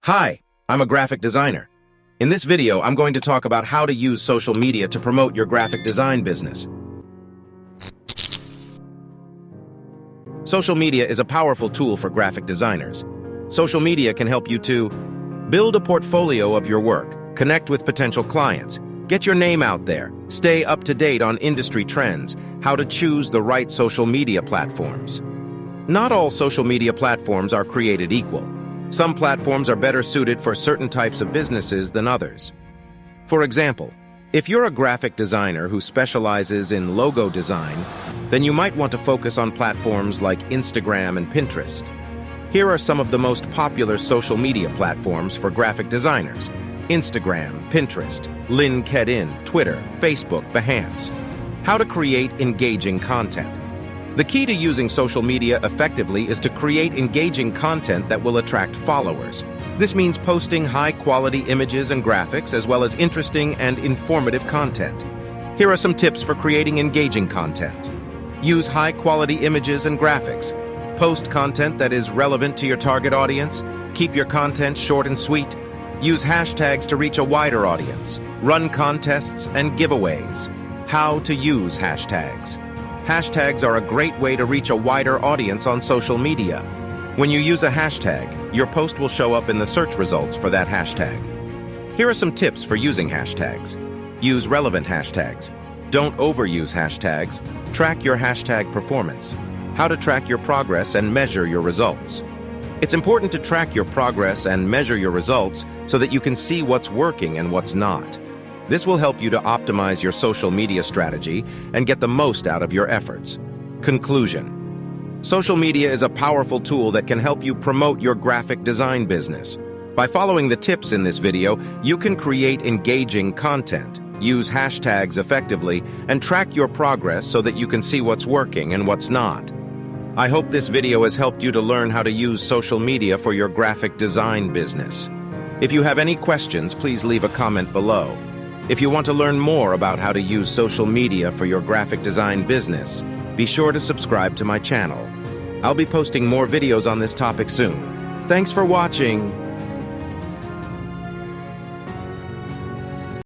Hi, I'm a graphic designer. In this video, I'm going to talk about how to use social media to promote your graphic design business. Social media is a powerful tool for graphic designers. Social media can help you to build a portfolio of your work, connect with potential clients, get your name out there, stay up to date on industry trends, how to choose the right social media platforms. Not all social media platforms are created equal. Some platforms are better suited for certain types of businesses than others. For example, if you're a graphic designer who specializes in logo design, then you might want to focus on platforms like Instagram and Pinterest. Here are some of the most popular social media platforms for graphic designers: Instagram, Pinterest, LinkedIn, Twitter, Facebook, Behance. How to create engaging content. The key to using social media effectively is to create engaging content that will attract followers. This means posting high-quality images and graphics as well as interesting and informative content. Here are some tips for creating engaging content. Use high-quality images and graphics. Post content that is relevant to your target audience. Keep your content short and sweet. Use hashtags to reach a wider audience. Run contests and giveaways. How to use hashtags. Hashtags are a great way to reach a wider audience on social media. When you use a hashtag, your post will show up in the search results for that hashtag. Here are some tips for using hashtags. Use relevant hashtags. Don't overuse hashtags. Track your hashtag performance. How to track your progress and measure your results. It's important to track your progress and measure your results so that you can see what's working and what's not. This will help you to optimize your social media strategy and get the most out of your efforts. Conclusion. Social media is a powerful tool that can help you promote your graphic design business. By following the tips in this video, you can create engaging content, use hashtags effectively, and track your progress so that you can see what's working and what's not. I hope this video has helped you to learn how to use social media for your graphic design business. If you have any questions, please leave a comment below. If you want to learn more about how to use social media for your graphic design business, be sure to subscribe to my channel. I'll be posting more videos on this topic soon. Thanks for watching.